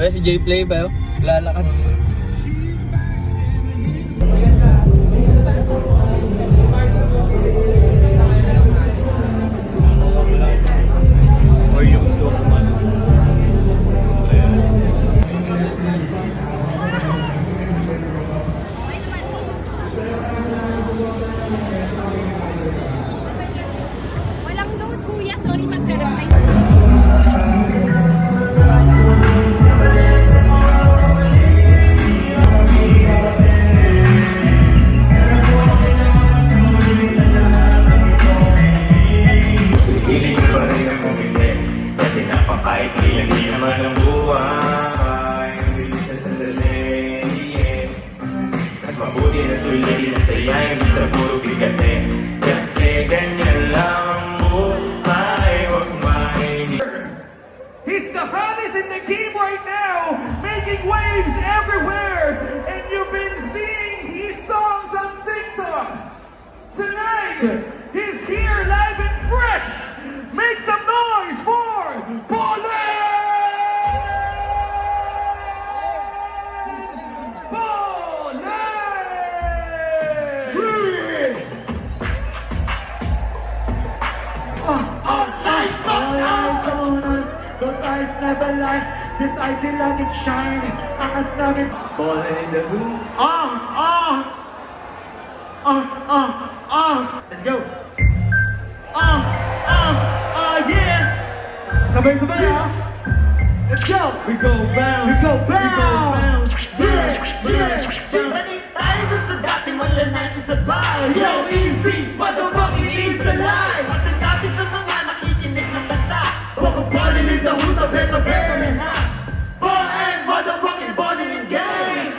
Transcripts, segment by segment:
Ay, si J-Play ba yun? Lalakad. Or yung man. Walang load, kuya. Sorry, magre-reply. Hiling ko pa rin ang bumili kasi napakait hindi naman ang buhay ang bilis na sandali mas mabuti na sulit na saya yung basta puro bigate kasi ganyan lang ang buhay huwag mainit. He's the hottest in the game right now, making waves everywhere, and you've been seeing his songs on TikTok. Tonight, he's here live and fresh. Make some noise for Poland! Poland! Those eyes never lie. This eyes will let it shine. Angas namin. Falling in the room. Let's go. Yeah. Sabay-sabay ha. Let's go. We go bounce. We go bounce. Balik tayo dun sa dati wala natin sa bar. Yo, easy. Motherfucking easy alive. Masasabi sa mga nakikinig ng kanta. Huwag balling in the hood of beto na na. Ball and motherfucking balling in game.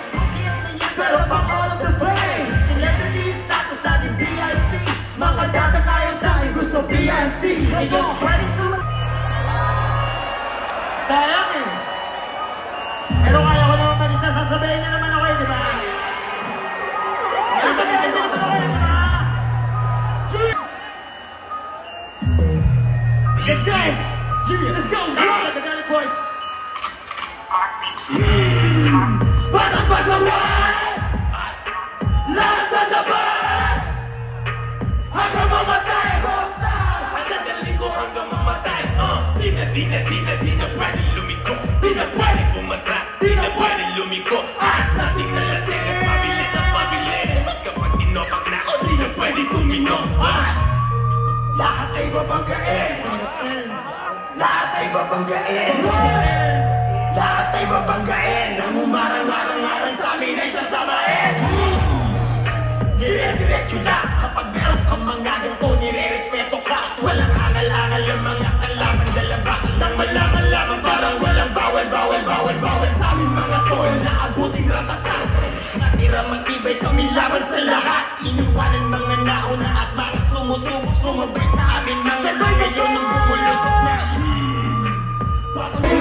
Pero pang all of the fame. Celebrity status natin VIP. Mga data tayo sa akin gusto PNC. Ngayon, pwedeng sayang eh. Pero kaya ko naman mag-isa, sasabihin niyo naman ako eh, di ba? Sasabihin niyo naman ako eh, di ba? Let's go! Let's go! The Valley Boys! Parang pasaway! Lahat sasabay! Hanggang mamatay! Magagaling ko hanggang mamatay! Di na pwede lumiko. Di na pwede pumatras. Di na pwede lumiko. Lasing na lasing at mabilis na mabilis. At kapag tinopag na ako, di na pwede pumino. Lahat ay babanggain. Lahat ay babanggain. Lahat ay babanggain. Ang umarang-arang-arang sa amin ay sasamain. Dire-diretso lang. Kapag meron kang mga ganito, nire-respeto ka. Walang angal-angal yung mga kalaban. Dalabakan ng malaman-laman. Parang walang bawal sa aming mga tol na abuting ratatan. Natira matibay kami laban sa lahat. Inuwanan mga nauna at mga sumusubok. Sumabay sa amin mga ngayon ng bumulusok na.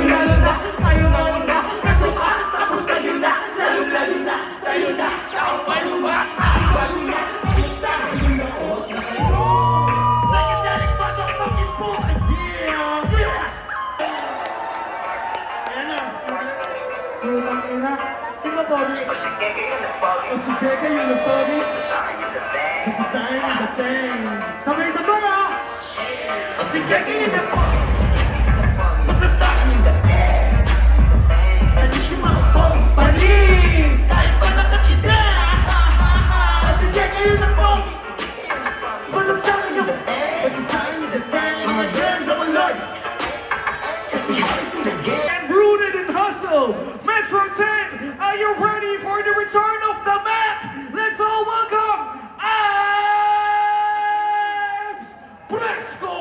Lalo na, kayo na, kasukat, tapos kayo na, lalo na, sa'yo na, tao pa lumak, bago na, basta, yun na oras na kayo. Psychedelic motherfucking boy, yeah! Ayan na. Putang ina. Sino pogi? O si Keke yun na pogi. Basta sa akin yung dating. Sabay-sabay ha! O si Keke yun na pogi. Basta sa akin yung dating. Alis yung mga pogi. Panis! Kahit pa nakachida. O si Keke yun na pogi. Basta sa akin yung dating. Mga girls ako lord. Kasi halos in the game. And rooted in hustle. Metro 10, are you ready for the return of the Mac? Let's all welcome Abs Brisco!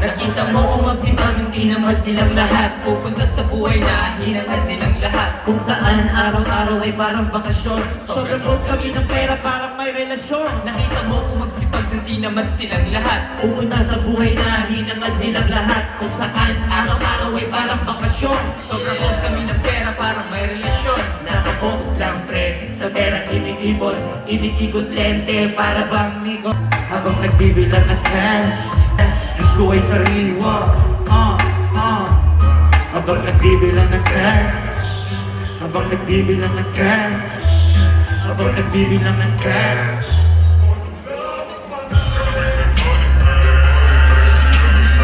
Nakita mo kung mas di ba hindi naman silang lahat. pupunta sa buhay na hinangan nilang lahat. Kung saan araw-araw ay parang bakasyon. Sobrang broke kami ng pera, parang may relasyon. Nakita mo kung magsipag na di naman silang lahat. Pupunta sa buhay na hinangan nilang lahat. Kung saan araw-araw ay parang bakasyon. Sobrang broke kami ng pera, parang may relasyon. Nakapokus lang pre, sa pera iniipon. Iniikot lente para bang nigo. Habang nagbibilang ng cash, Diyos ko ay sariwa. Habang nagbibilang ng cash, habang nagbibilang ng cash, habang nagbibilang ng cash.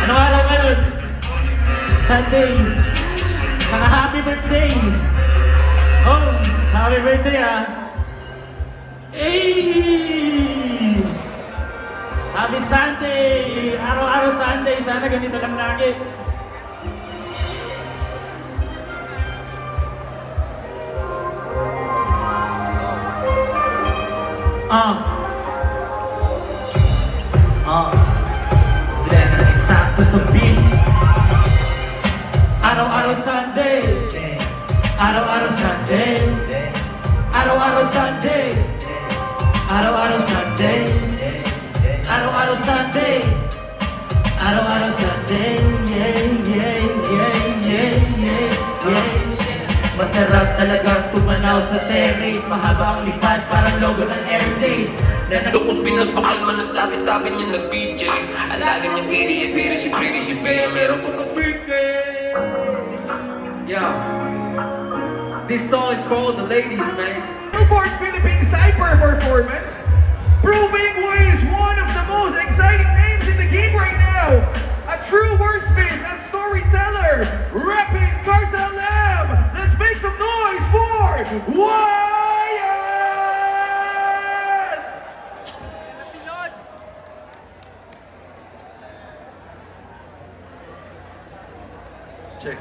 Ano araw ngayon? Sunday. Saka happy birthday. Oh, happy birthday ah. Hey! Happy Sunday! Araw-araw Sunday, sana ganito lang lagi. Hindi na eksakto sa beat. Araw-araw Sunday. Araw-araw Sunday. Araw-araw Sunday. Araw-araw Sunday. Araw-araw Sunday. Araw-araw Sunday. Masarap talaga tumanaw sa terrace. Mahaba ang lipad, parang logo ng Airdays. Lukot pinagpakal man ang lapit-tapin yung nag-BJ. Alalim niyang giri, pero si Pretty, si Bea, meron pang freaking. Yeah. This song is for all the ladies, man. Newport Philippine Cypher performance, proving why he's one of the most exciting names in the game right now. A true wordsmith, a storyteller, rapping Carcel Lam. Let's make some noise for Wyatt! Check.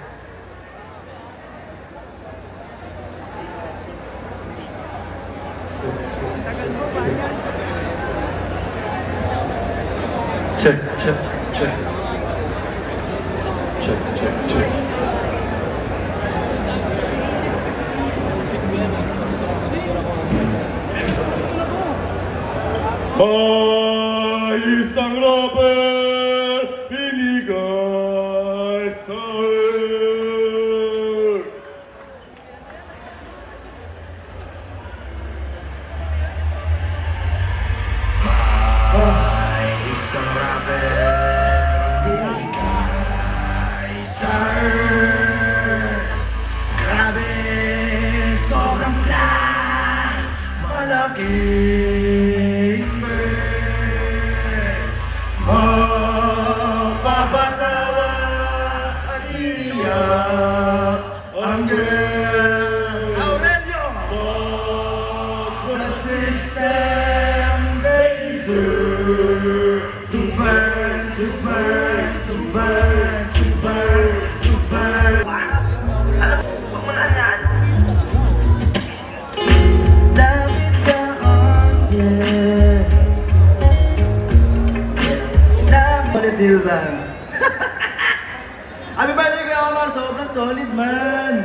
Check, check, check. Check, check, check. Ay, isang rapper, binigay sa akin. Ay, isang rapper, binigay sa akin. Grabe, sobrang fly, malaking bird. Magpapatawa at iiyak ang girl. Aurelio! The system they deserve to burn, to burn, to burn, to burn, to burn. Lapit ka on, yeah. Ulit dito saan? Happy birthday kay Omar! Sobrang solid man!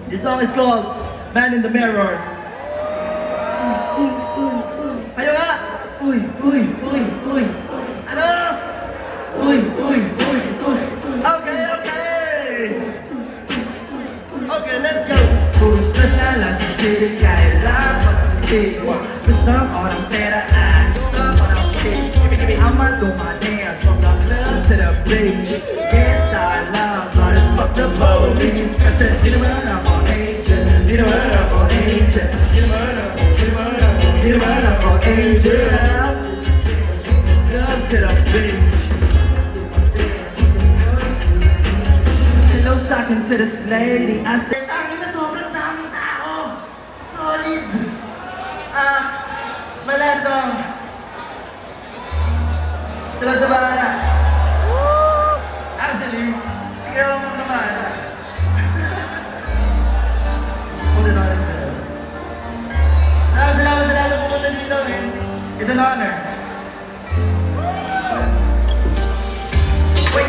This song is called Man in the Mirror. Kayo nga! Uy! Uy! Uy! Uy! Ano? Uy! Uy! Uy! Uy! Okay! Okay! Okay, let's go! Puro stress na lang sa city, kailangan magtiwa. Gusto ko ng pera at gusto ko ng pitch. I'ma do my dance from the club to the beach. Yes, I love, but it's fuck the police. Kasi di naman ako angel, di naman ako angel, di naman ako angel. Club to the beach. Hello, talking to this lady. I said, sobrang dami tao. Solid. It's my last song. Sila sa bahala. Actually, sige ako muna bahala. Muna na lang sa'yo. Salamat sa lahat ng pumunta dito, man. It's an honor. Wait.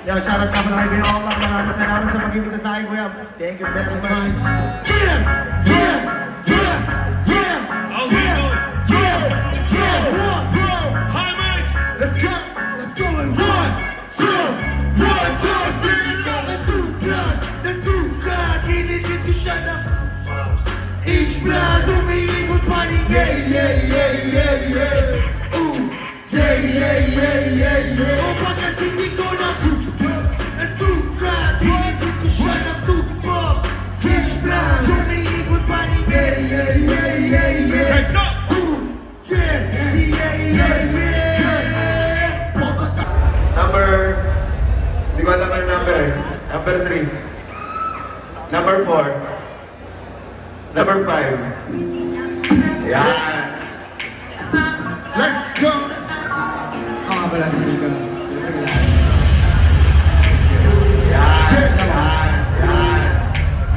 Yo, shoutout ka pala kay Kuya Omar. Maraming salamat sa pag-imbita sa akin, Kuya. Thank you very much. Let's go! Let's go in 1, 2, 1, 2, 3, let's do das, dann du grad, hinig du shut up. Ich bleib umiikot pa rin, yeah, yeah, yeah, yeah, yeah. Yeah, yeah, yeah, yeah, yeah. O baka hindi ko na toothbrush, and du grad, hinig du shut up, toothbrush. Ich bleib umiikot pa rin, yeah, yeah, yeah, yeah, yeah. Yeah, yeah, yeah, yeah. Number, hindi ko alam ang number eh. Number 3. Number 4. Number 5. Yan. Let's go! Ako nga pala, speaker.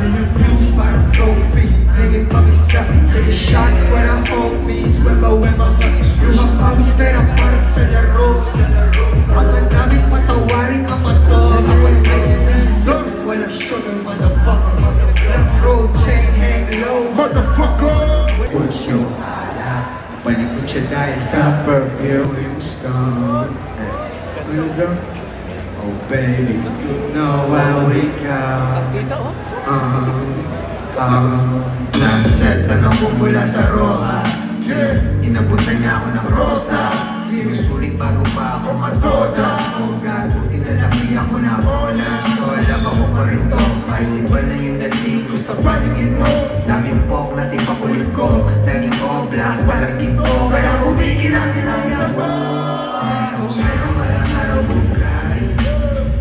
And the views by the trophy. Take it fuck yourself, take a shot for the homies. Wema, lumang pawis pera para sa laro. Ang daming patawarin ang mato. Ako'y face season. Walang sugar, motherfucker. Left road, chain hang low. Motherfucker! What's your ala? Palikot siya dahil sa perfume yung stone. Ano daw? Oh baby, you know I wake up. Naset na ako mula sa Rojas. Inabutan niya ako ng rosas. Sinusulit bago pa ako matodas. Oh God, buti na lang di ako na bolas. So alam ako pa rin to. Kahit iba na yung dating ko sa paningin mo. Daming pok na di pa kulit ko. Naging obla, walang ginto. Kaya umikinang-kinang mo. Meron malang araw bugay.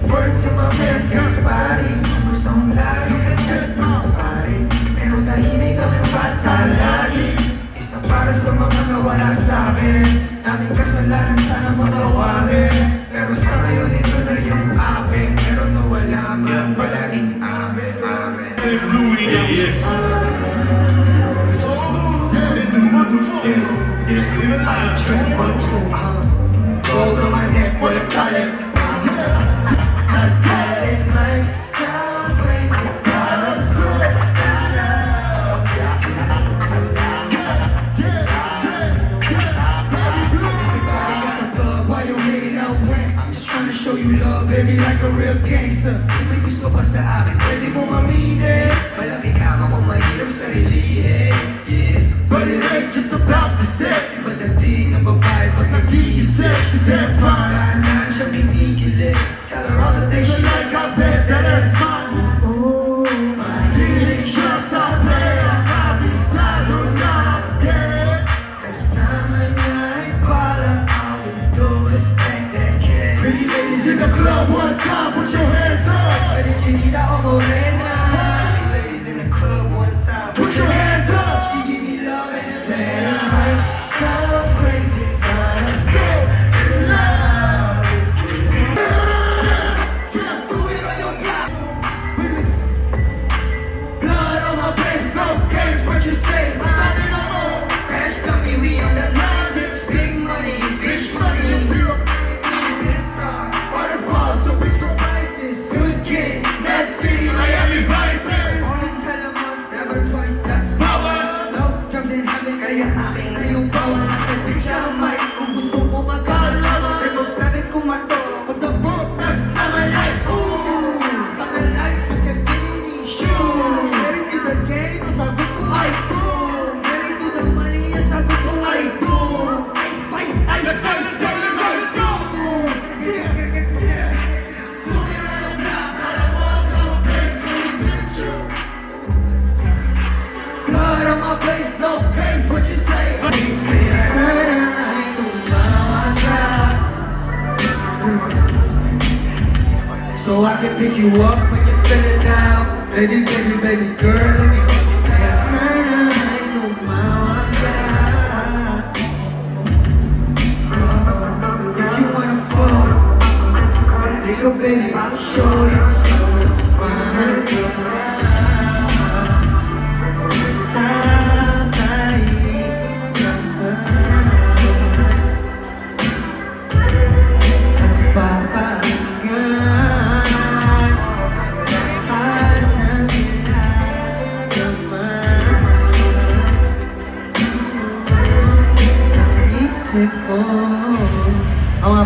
Word to my fans, Gaspari. Gusto kong lagi ka check ng safari. Pero tahimik kami bata lagi. Isa para sa mga nawala sa'kin. Daming kasalanan sana magawain. Pero sa ngayon ito na yung akin. Pero nawala man palaging amin. Amin. Gold on my neck, walang talent. Show you love, baby, like a real gangster. Kung may gusto ka sa akin, pwede mong aminin. Malaki kama kung mahirap sarilihin. Yeah, but it ain't just about the sex. Iba dating ng babae pag nag-iisip. She damn fine. Kanan siya binigilid. Tell her all the things she like, I bet that it's mine. Oh, mahilig siya sa pera. Kabisado na, yeah. Kasama niya ay parang awin to respect that kid. Pretty ladies in the club one time, put your hands up. Pwede Chinita o Morena. Pretty ladies in the club one time, put your hands up. She give me love and said I'm so crazy, but I'm so in love with you. Blood on my face, no case, what you say? Nothing no more. Crash company, we on the line, bitch. Big money, bitch money. Waterfall, so bitch go prices. Good kid, Mad City, Miami Vices. Only tell them once, never twice, that's power. No drugs in heaven, kaya akin na yung power. Nasa bitch ang mic, kung gusto mo magkalaman. Pero sabi ko mato, pag the book, that's not my life. Ooh, it's not a life, you can feel me. Sure, married to the game, ang sabi ko ay boom. Married to the money, ang sabi ko ay boom. Ice, spice, ice, let's go, let's go, let's go, let's go. Blood on my face, no case, what you say? So I can pick you up when you're feeling down. Baby, baby, baby girl, let me hold you down. If you wanna fall, little baby, I'll show you.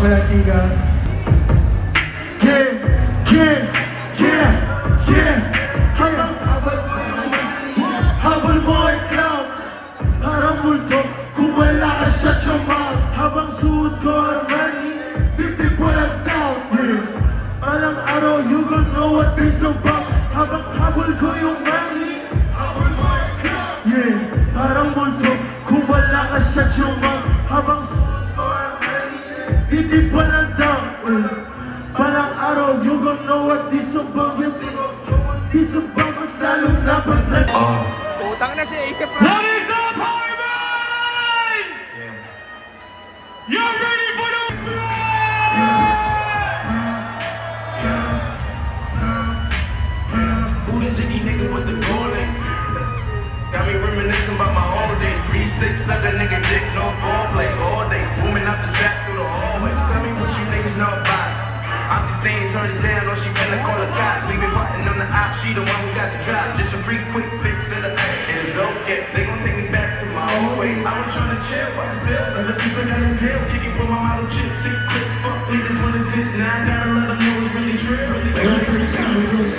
pala siga. Yeah, yeah, yeah, yeah. Habang mo ay cloud, parang multo kung wala ka sa tiyama. Habang suot ko Armani, dibdib walang doubt. Yeah. Balang araw, you gon' know what this about. Habang habol ko yung money, habang mo ay cloud. Yeah, parang multo kung wala ka sa tiyama. Habang suot ko Armani, dibdib walang doubt. Yeah. Balang araw, you gon' know what this about. This about mas lalong dapat na. Utang na si Ace What is up, Harvest? You're ready for the Who the jiggy nigga with the golden? Got me reminiscing about my old day. 3-6, suck a nigga dick, no foreplay. All day, booming up the track through the hallway. Tell me what you niggas know about it. I'm just saying, turn it down, or she finna call a cop. Leave it button on the op, she the one who got the drop. Just a free quick fix in the pack, and it's okay. They gon' take me back to my old ways. I was tryna chill, but I'm still ever since I got a deal. Kicking for my model chick, tick, quick, fuck, niggas wanna diss. Now I gotta let them know it's really true, really true.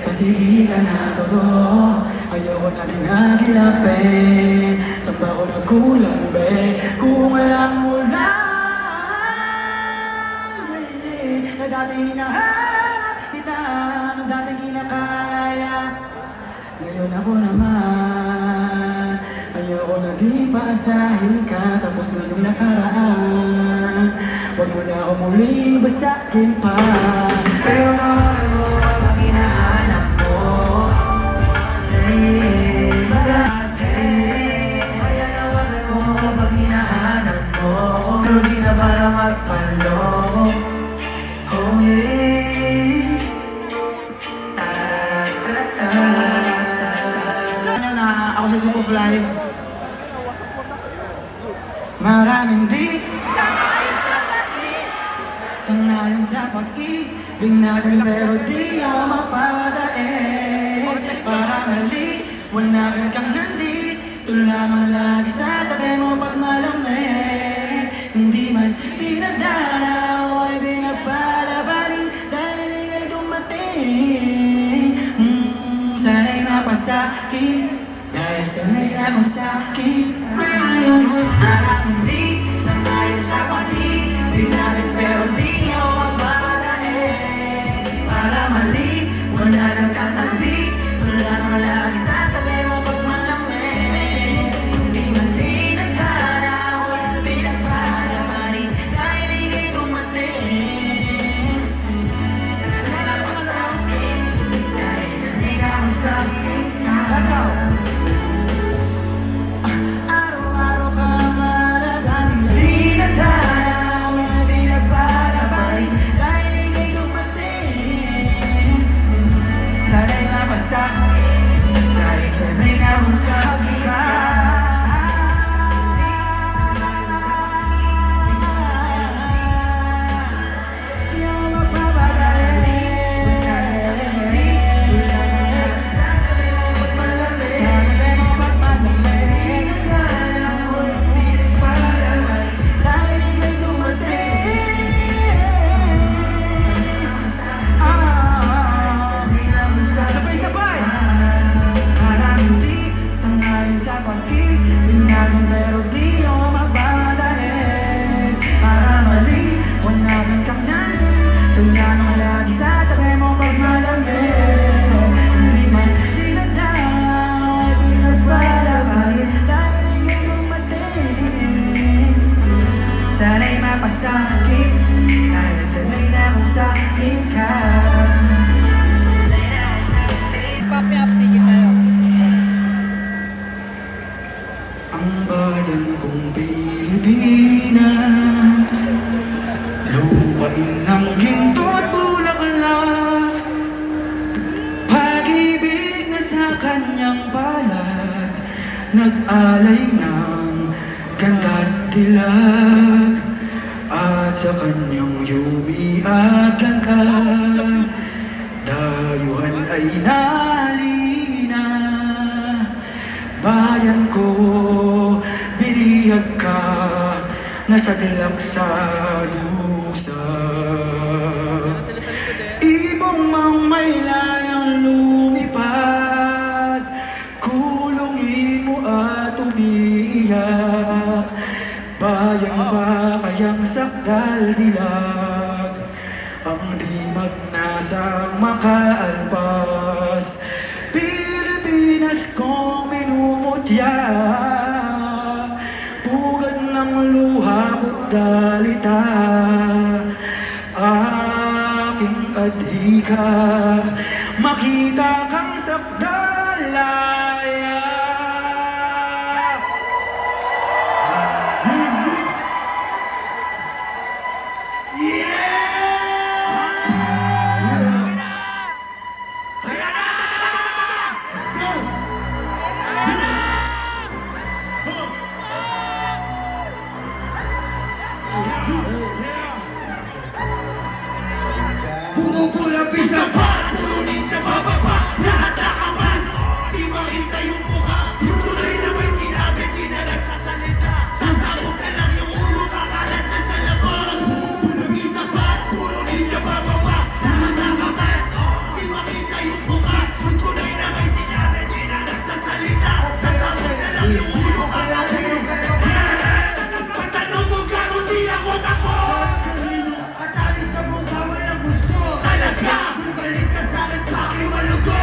Pasigi ka na todo, ayoko na din nagilapin. Saan ba ako nagkulang, be? Kung alam mo lang, na dati hinahanap kita, na dati kinakaya. Ngayon ako naman, ayoko na di paasahin ka, tapos na yung nakaraan. Huwag mo na ako muling basakin pa. Pero naman mo ang hinahanap mo. Kaya nawagan mo pag hinahanap mo. Pero di na para magpalo. Oh yeah. Sana na ako sa Superfly. Maraming di sangayon sa pag-ibig natin, pero di ako mapapadaig. Para mali, wala kang nandito lamang lagi sa tabi mo pag malamig. Hindi man dinadala o ay pinagpalabaling dahil ika'y dumating. Sana'y mapasakin dahil sana'y ako sa'kin. Maraming di sangayon sa pag-ibig natin, pero di ako magpapadaig. Para mali, wala kang katandi, wala kang lagi sa tabi mo pag malamig. Hindi man tinagkana o pinagpalabaling dahil ika'y dumating. Sana'y mapasakin dahil sana'y ako sa'kin. Let's go! Araw-araw ka malagas, hindi nadala o hindi nagpalabaling dahil ika'y dumating. Sana'y mapasakin dahil sana'y namusakin ka. Di ako magpapadali. Sana'y mo magpapalamig. Dahil ika'y dumating. Sabay-sabay! Maraming di sangayon sa pag-ibig natin, pero di ako magpapadaig. Para mali, wala kang nandito lamang lagi sa tabi mo pag malamig. Hindi man dinadala o ay pinagpalabaling dahil ika'y dumating. Sana'y mapasakin dahil sana'y na kung sa'kin ka. Papi update tayo. Ang bayan kong Pilipinas, lupain ng ginto at bulaklak, pag-ibig na sa kanyang palad, nag-alay ng ganda at dilag, at sa kanyang yubi at ganda, dayuhan ay nalina. Bayan ko, binihag ka, nasa dilak sa lupa. ng sakdal dilag, ang dimag nasang makaalpas. Pilipinas kong minumutya, pugad ng luha ko't dalita, aking adhika, makita kang sakdalaya. Bumubulang bisa pa, puro ninja bababa, lahat nakamas, di makita yung mukha, yung tuloy na may sinabi, di na nagsasalita, sasabog na lang yung ulo, kakalat na sa labang. Bumubulang bisa pa, puro ninja bababa, lahat nakamas, di makita yung mukha, yung tuloy na may sinabi, di na nagsasalita, sasabog na lang yung ulo, kakalat na sa labang. Patanong mo gago, di ako takot, at alis sa mukha, walang gusto. Talaga, bumalik ka sa akin, pakiwalugo.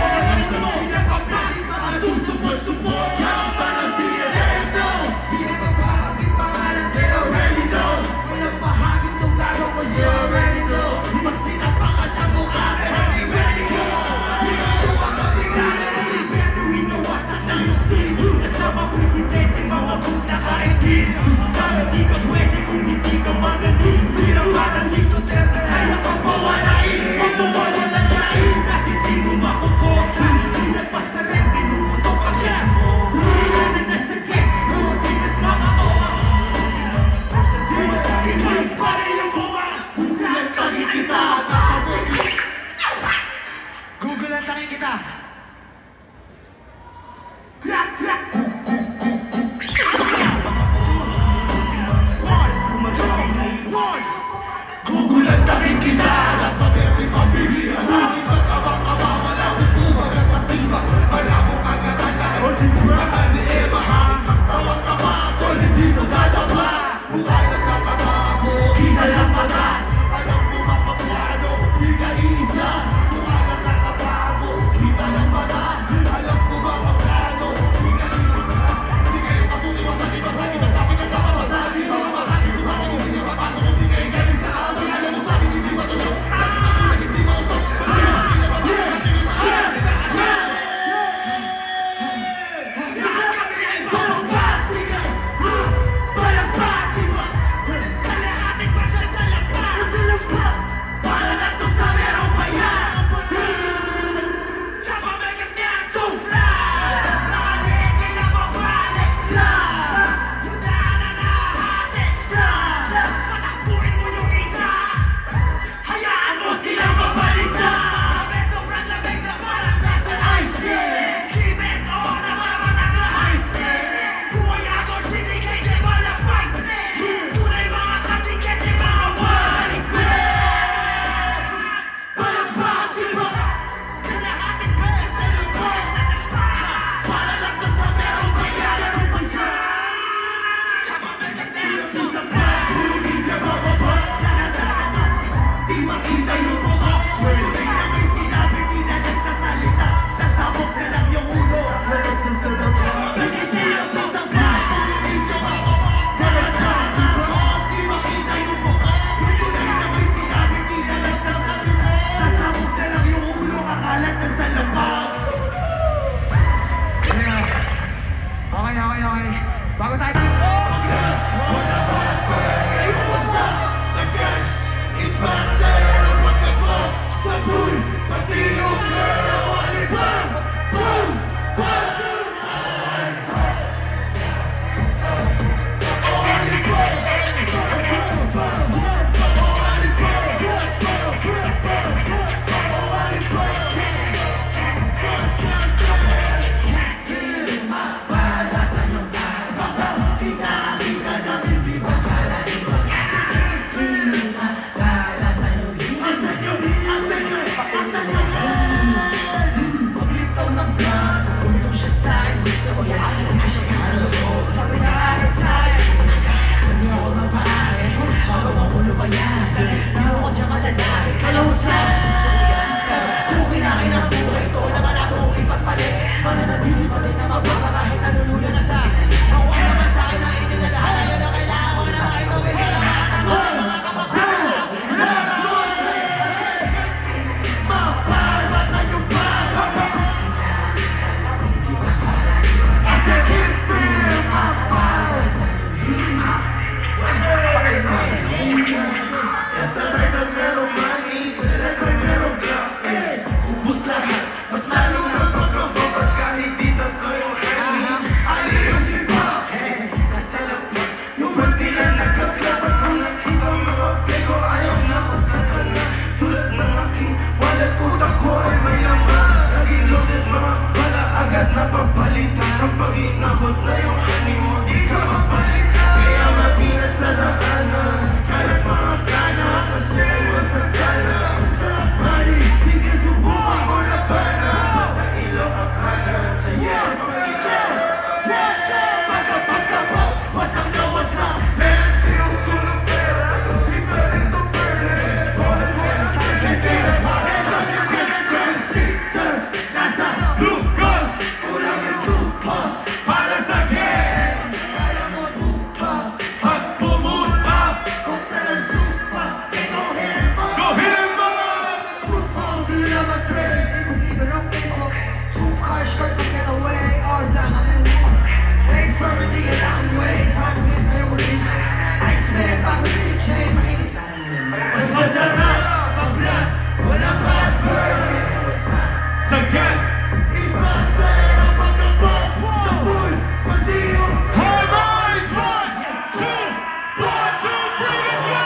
sino na mag-trace? Even on people, 2 cars stuck to get away. All black on the wall. Thanks for the long ways. Time to miss my release. Iceman, back with the chain. Mas masarap pag black, walang bad bird. Sagat! Sponsor ang pagkabot sa pool. Pati yung high boys! 1, 2, 3, let's go!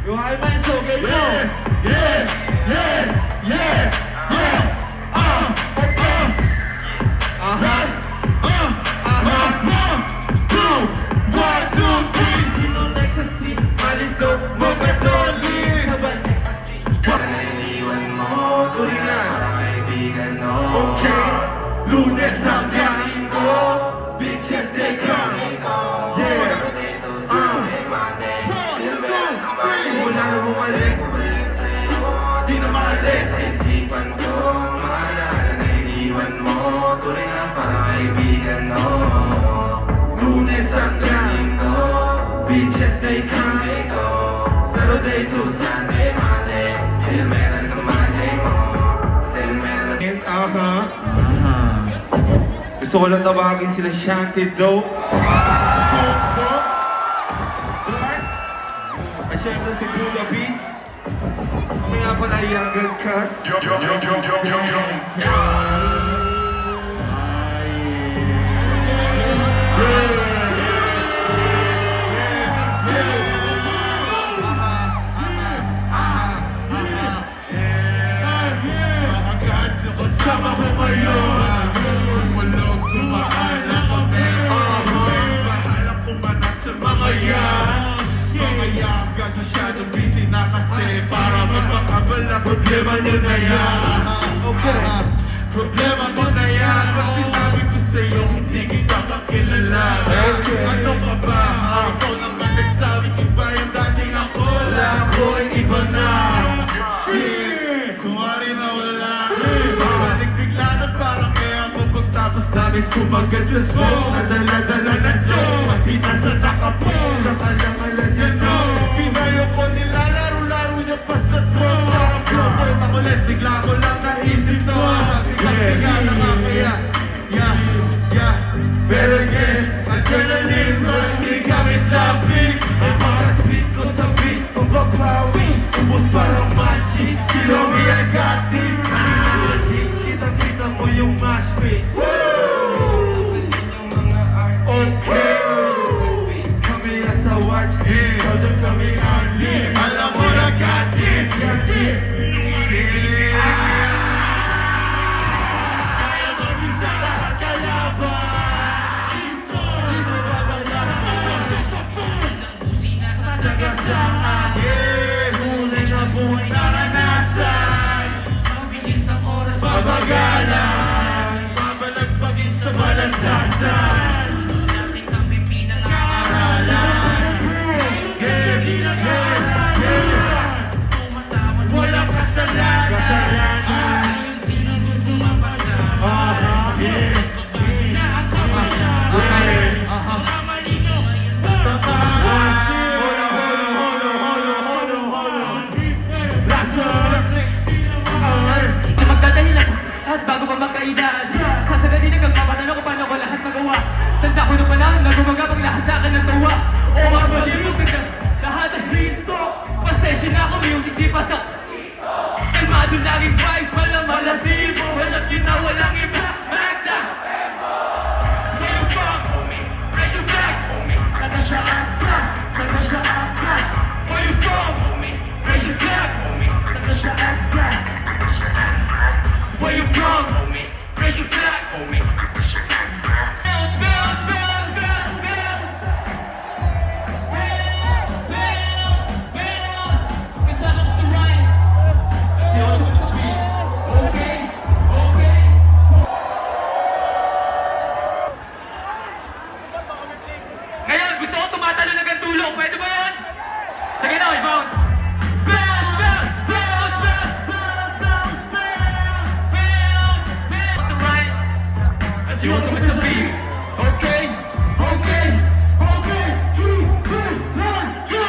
Yung high minds, okay mo? Iniwan mo, turingan, parang kaibigan, no? Lunes hanggang Linggo, bitches they come. Dito sa Monday, silver sa Monday. Simula na bumalik Sa'yo, di na maalis. sa isipan ko, maalala na iniwan mo, turingan, parang kaibigan, no? Lunes hanggang Linggo, bitches they come. Saturday to Sunday, Monday, silver sa Monday mo, silver Gusto ko lang tawagin sila Shanty Dope. At syempre si Buddha Beats. Kami nga pala Young Cuss. Kasama ko ngayon. Walang tumaan na kami. Bahala kumanak sa mga yan. Mga yan, masyadong busy na kasi para magpakabala. Problema nyo na yan. Okay. Problema mo na yan. Pag sinabi ko sa'yo, hindi kita makilala. Ano ka ba? Ikaw naman nagsabi, iba yung dating ako. Wala ako, iba na. Shit! Kumari na wala. Bigla na parang kaya mo pagtapos namin sumagat sa smoke. Nadala-dala na joke. Pati nasa nakapost. Nakalangalan niya no. Pinayo ko nila laro-laro niya pa sa throat. Flow ako ulit, bigla ko lang naisip to. Bigla na nga kaya. Yeah. Pero yes, adrenaline rush. Di gamit lapis. Ang mga speed ko sa beat. Pampapawi. Ubus parang machi. Kilo me, I got this. Kita mo yung mash pit. Okay. Kami nasa watch list. Soldier kami early. Alam mo na got it. Kaya mag-isa lahat kalaban. Sino ba ba lahat? Sagasaan. Huli na buhay naranasan. Babagalan, babalagpagin sa balansasan. Dati kami pinag-aaralan. Walang kasalanan. Sino gusto mapasa? Magdadahilan at bago pa magkaedad sasagadin ang magpapatanong ko paano ko lahat magawa. Di mo sumasabi. Okay, okay, okay. 3, 2, 1, go!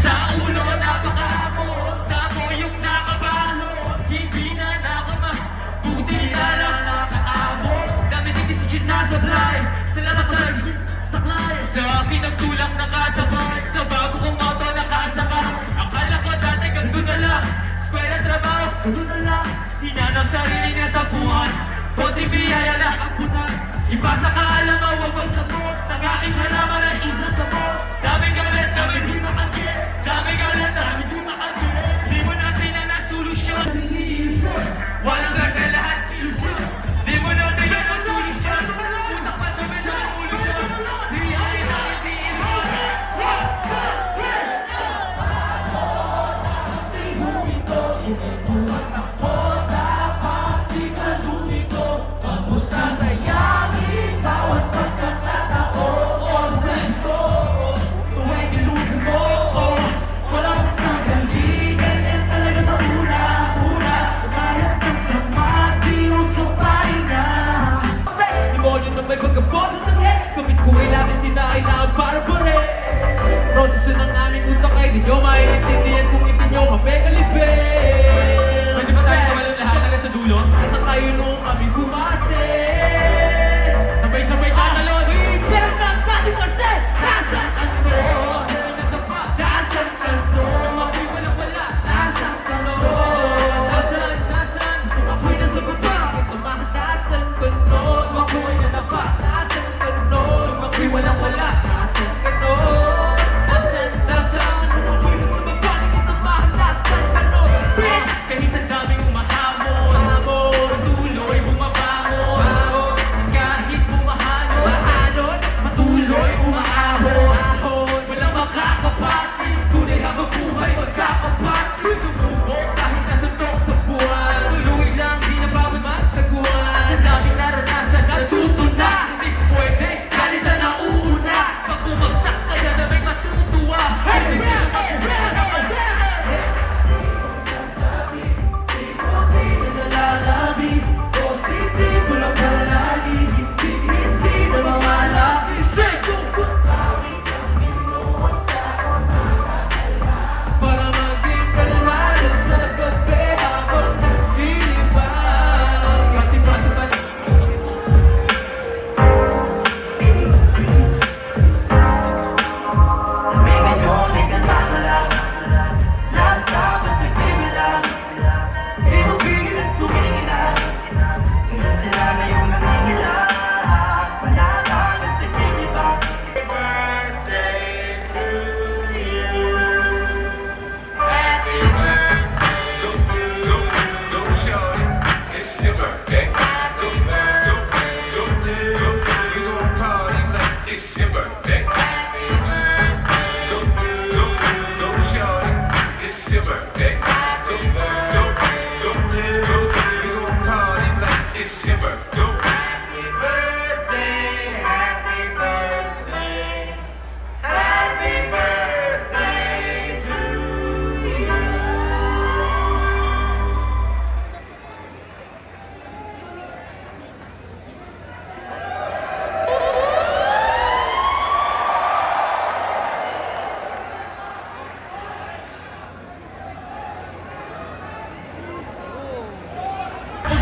Sa ulo napakaabot, nakuyog nakabalot. Hindi na nakama, buti na lang nakaabot. Dami din decision na sablay, salamat sa saklay. Sa akin nagtulak nakasabay, sa bago kong auto nakasabay. Akala ko dati ganito na lang, eskwela trabaho, ganito na lang. Hinanap sarili na tapuan, konting biyaya na kapunan. Iba sa kaalaman, huwag magsamot, ng aking halaman ay isang gamot. Daming galit, daming di makagit, daming galit, daming di makagit. Di mo natin na nasolusyon, walang ganda lahat ilusyon. Di mo natin na nasolusyon, utak pa dumi na ulusyon. Reality na hindi ilusyon. Demonyo na may pagkaboses sa head. Kamit ko ay labis, tinaay na ang para-pare. Proseso ng aming utak ay di nyo maiintindihan kung hindi nyo mapegalibin. Pwede ba tayo nawalan lahat agad sa dulo? Nasa kayo nung kami kumase. Sabay-sabay tatalon. Pero ng pati korte, nasaan ka no? Nasaan ka no? Ako'y walang-wala. Nasaan ka no? Nasaan? Kung ako'y nasa baba, tumahatasan ko no. Kung ako'y nadapa, nasaan ka no? Kung ako'y walang-wala, nasaan ka no? Nasaan? Kung ako'y nasa baba, tumahatasan ka no. Kahit ang daming umahamon, patuloy bumabangon. Kahit bumahanod, patuloy umaahon. Walang makakapatid, tunay habang buhay magkakapat. Sumubok kahit nasuntok sa buwan, tuloy lang di nabawi magsaguan. Sa daming naranasan, natuto na, hindi pwede, galit na nauuna. Pag bumagsak ka na may matutuwa. Positibo lang palagi, hindi na mamalaki. Para maging kalmado sa gabi habang nagdilibang. Gati-bati ba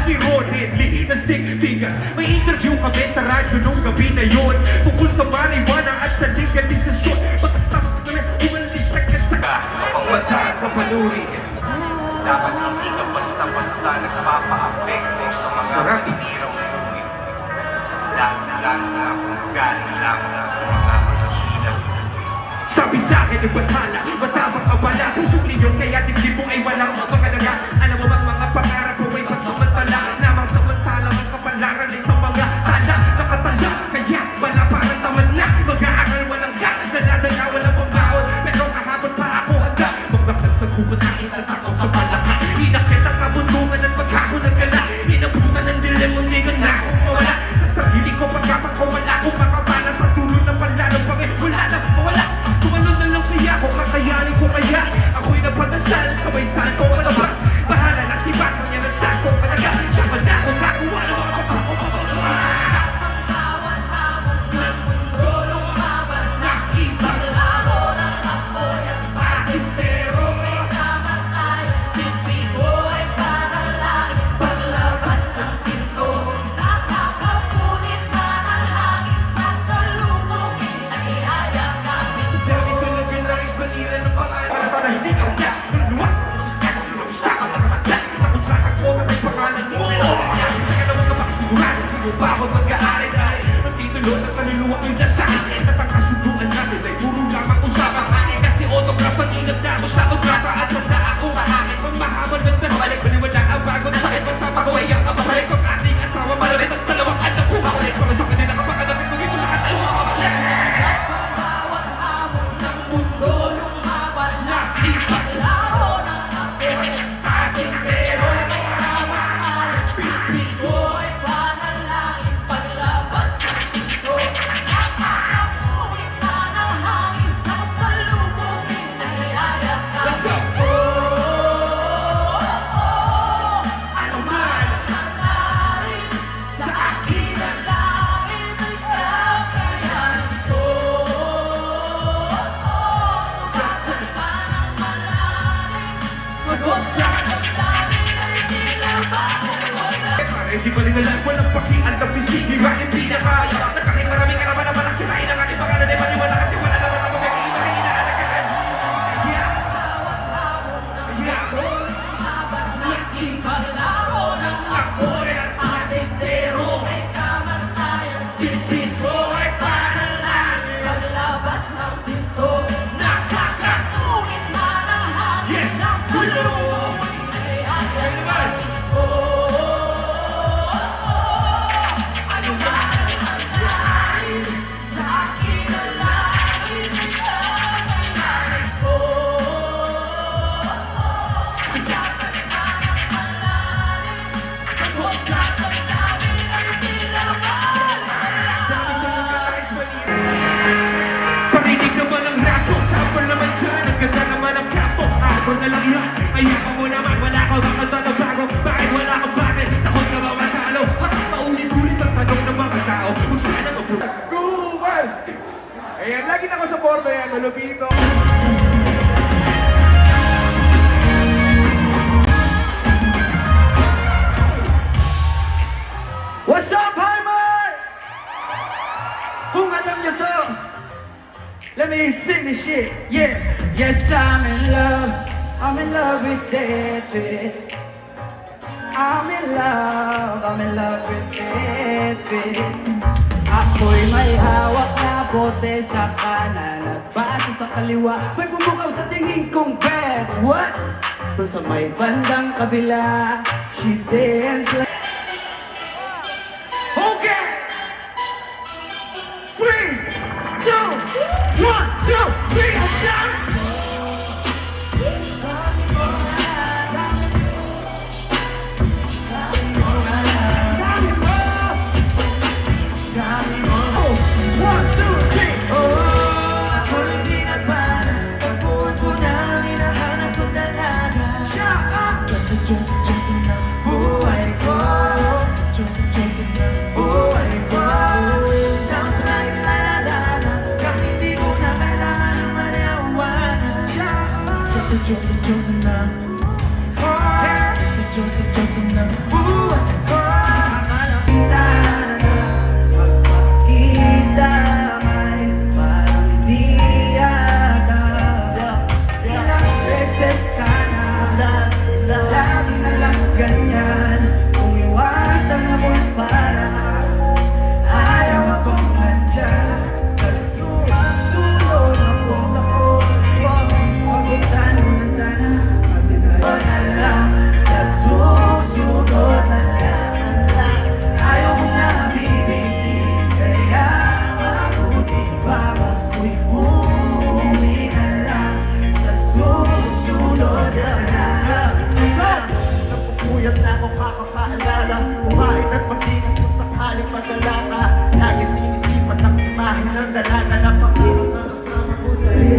Si Ron Henley na stick figures. May interview kami sa radyo nung gabi na yun, tungkol sa marijuana at sa legalisasyon. Pagkatapos ko na umalis agad sa Pagmata sa panuri. Dapat hindi ka basta-basta nagpapa-apekto sa mga Sarap. paninirang buhay. Lalo na kung galing lang sa mga mahihirap. sabi sa akin ng batala, matabang abala. Pusong linyon kaya dibdib mo ay walang magkadaga. Alam mo bang mga pangarap ko ay pasamantala, namang samantala ang kapalaran ay sa mga tala. Nakatala, kaya wala parang taman na. Mag-aaral walang gatas, naladala walang pambaon. Pero kahapon pa ako handa, magbakal sa gubat na itatakaw sa palaka. Inakit ang kabundungan at pagkako ng gala. Inabutan ng dilim, hindi ka na akong mawala. Sa sarili ko pagkapang ko wala akong makapala. Sa tulong ng palalo pang wala na mawala. Tumalon na lang kaya ko, kakayanin ko kaya. Ako'y napadasal, sabay saan ko malabas. Bahala na si Batman, yan mo pa ako pag-aaral ay nagtituloy at kaluluwa ko'y nasa akin at ang kasunduan natin ay puro lamang usapang akin kasi autograph ang ingat na ako sa autograph at tanda ako maakin pang mahabang nagdasalik baliwala ang bago na sakit basta makuhay ang kababalik ang ating asawa malamit ang dalawang anak ko makulit mga sa kanila kapag natin kung ito lahat ay mga kapatid Bawat hamon ng mundo lumaban na nakita Laro ng apoy ating pero Ito'y panalangin paglabas ng pinto Nakakapulit na ng hangin sa salubungin na yayakap let's go Ano man ang nangyari sa akin ang langit ay kakayanin ko Sugatan pa ng malalim Pagod sa damdamin ay tila bawala hindi pa rin alam walang pakian na bisig di ba hindi na kaya nakakit maraming kalaban na walang sirain ang aking pangalan ay maniwala kasi wala naman ako may iba rin inaalagaan yeah Nakikalaro ng apoy at ating pero may kamatayan Titis ko ay panalangin paglabas ng pinto Nakakatuwid na ng hangin Yes! sa salubungin ay ayakanin ko Ano man ang nangyari sa akin ang langit ay kakayanin ko Sugatan na ng malalim Pagod sa damdamin ay tila mawala Parinig naman ang rapo Sample naman dyan Ang ganda naman ang kapo Ako na lang yan Ayaw mo naman Wala ka bang kanta na bago Bakit wala ka bakit Takot ka ba matalo Paulit-ulit ang tanong ng mga tao Kung sana mag- Guman! Ayan, lagi na ako sa porto yan, malupito. What's up, Heimer? Kung alam niyo to, let me sing this shit, yeah. Yes, I'm in love with David. I'm in love with David. Ako'y may hawak na bote sa kanan at baso sa kaliwa. May bumukaw sa tingin kong bad, what? Doon sa may bandang kabila, she dance like okay! 3, 2, 1, 2, 3, I'm down! One, two, three. Oh, ako'y pinagpala. Pagbuwan ko na, hinahanap ko talaga. Shut up! Diyos na buhay ko. Diyos na buhay ko. Sounds like la-la-la-la. Kang hindi ko na kailangan ng marijuana. Shut up! Diyos na. Diyos na buhay ko. Akala kita na magpakita ay parang hindi yata. Ilang beses ka na lagi na lang ganyan. Kung iwasan ako'y para ayaw akong nandyan. Sa susunod na punta ko, pag-usan mo na sana. Kasi na lang sa susunod na lang. Ayaw mo na bibigin, kaya mabuti pa ako'y umuwi na lang sa susunod na lang. Napupuyat na ako kakakaalala Kumain at mag-ingat kung sakaling madala ka Lagi sinisipan ng imahe ng dalaga na pakilang na kasama ko sa iyo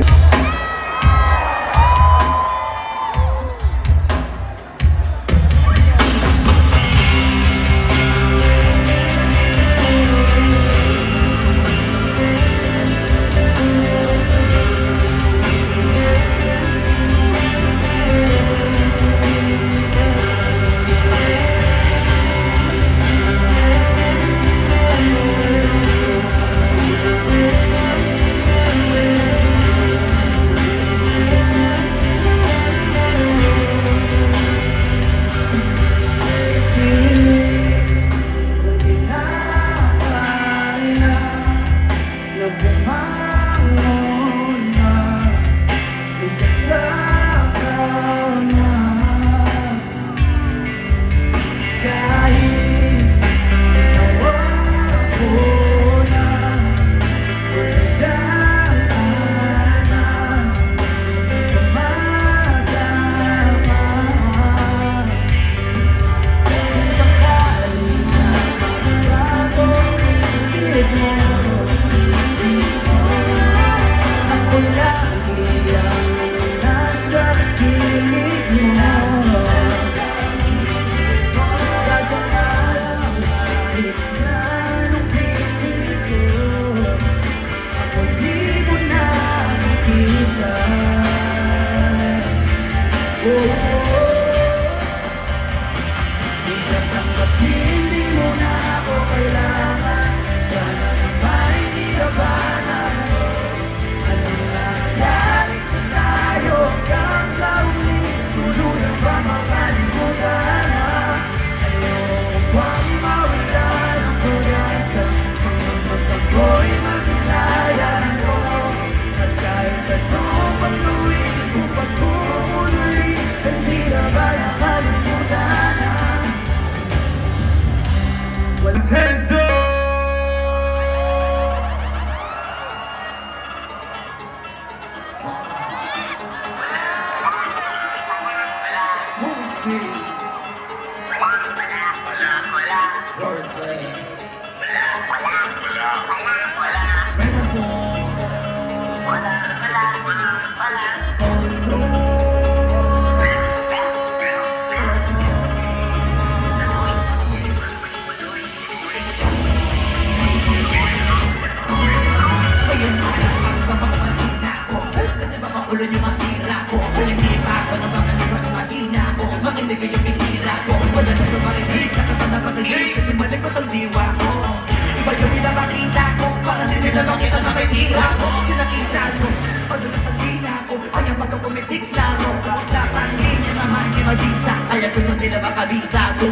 Hindi mo na ako kailangan. Sana naman inilabanan mo. Anong nangyari sa tayo hanggang sa huli? Tuluyan ba makalimutan na? Ayoko bang mawala ng pag-asa? Hanggang magtako'y masilayan ko. At kahit anong pagtuwid kung pagmumuli, hindi na ba nakalimutan na? Walang hands up! Ulo niyo masira ko, pinagkita ko na baka nasa mahina ko. Makinig kayo pinira ko, wala na sa marinig. Sa kapag pakinig, kasi malikot ang diwa ko. Iba yung pinapakita ko, para din nila makita na may tira ko. Kinakita ko, padulas sa tira ko, kaya pagka pumitik laro. Usapan niya naman, di mabisa, kaya gusto nila makabisa ko.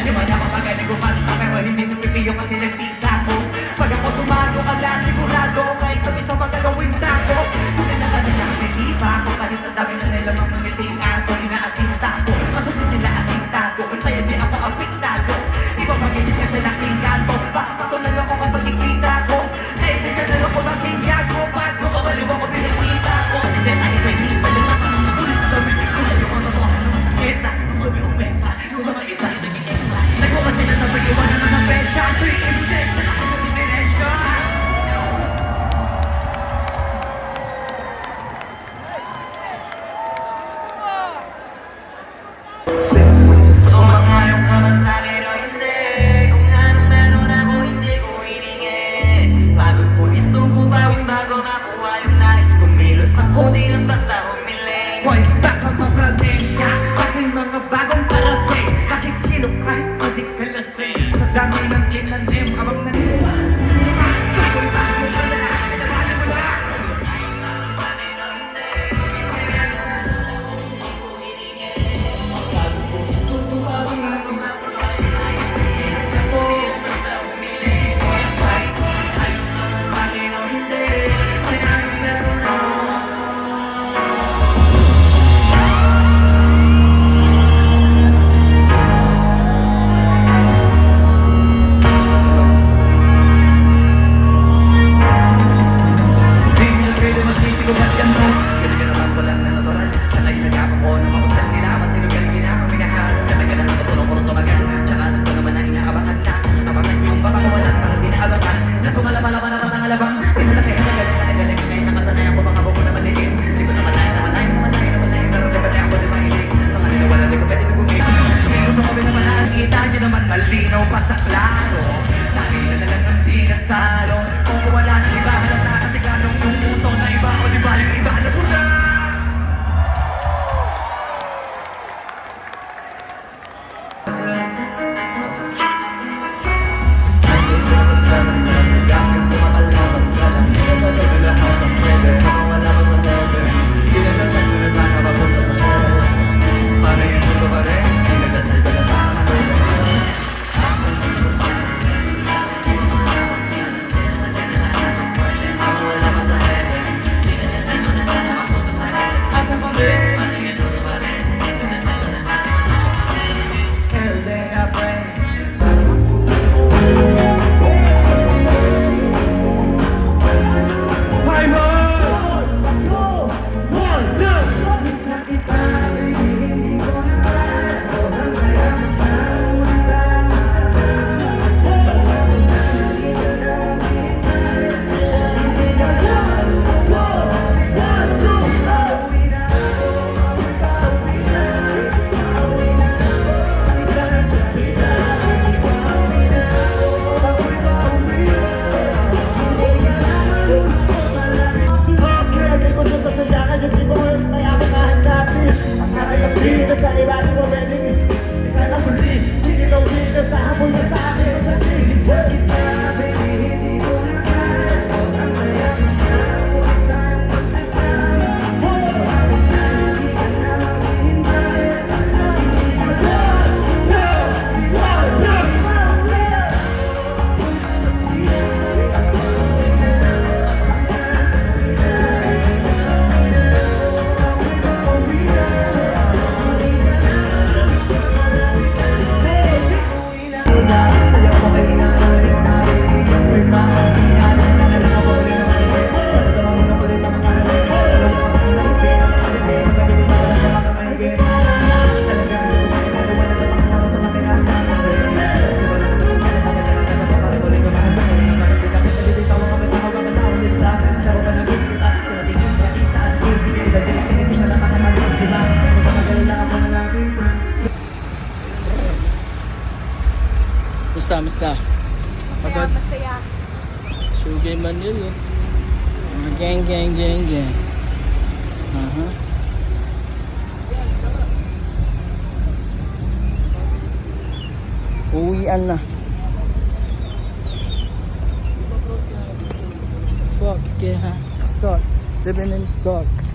Di ba naman magaling ko panta, pero hindi tupipiyo kasi nagtisa ko. Pag ako sumago, agad sigurado, kahit kami sa magagawin tako. Kung nakakalala, hindi pa ako, kahit ang dami na nila mga ngiting aso, inaasinta ko. Masukli sila asinta ko, kaya di ako apiktado. Iba mag-isip ka sa laking kanto, papatunan ako kapag ikita ko. Kaya di ka nalo ko maging yago, bago ko baliwa ko pinakita ko. Hindi tayo may hisa, yung mga ulit na dami, yung mga totohan ng masakit na, yung mga umenta, yung mga itay na gigita. Nagwakas nila sa pag-iwanan ng mga pecha, 3 instead, sa ako sa definition. Sumangayong ka man sa'kin o hindi, kung anong meron ako hindi ko hiningi. Pagod po ito ko bawis bago makuha yung nais kumilos ako, di lang basta humiling. Hoy, baka maprating ka, aking mga bagong parating. Nakikilok kahit o di kalasing, sa dami ng tinanim, abang naniwa. Tuloy bago mo na, pinawalan mo na. Sa'kin o hindi, pagod po ito ko bago makuha yung nais kumilos ako, basta humiling. Hoy, kahit ayaw ka man sa'kin o hindi, kung anong meron ako. Di niya pwede masisigulat yan mo. Talaga naman walang natural. Sanay nagkakap ko na makutan nila. Masinugal ginamang minahal. Talaga na nakatulong ko rin tumagal. Tsaka ano ko naman na inaabangan na. Abangan yung papakawalan para di naabangan. Na sumalabalaban naman ang alabang. Pinalaki ang tagal. Nagaling ngayon nakasanayan ko mga buko na malilim. Di ko naman lain. Pero di ba ako di mahilig. Mga nila di ko pwede bigumig. Pero sa kabi naman nakikita nyo naman malinaw pa sa klaro. Sa akin na lang ang di natalo. Kung wala nang iba, halang na kasi ganong yung puso na iba. O di ba yung iba na pusa? Para Kamusta? Pagod? Masaya. Sugay man yun eh. Mga gang. Aha. Uwian na. Fuck yeah. Start. 7 minutes start.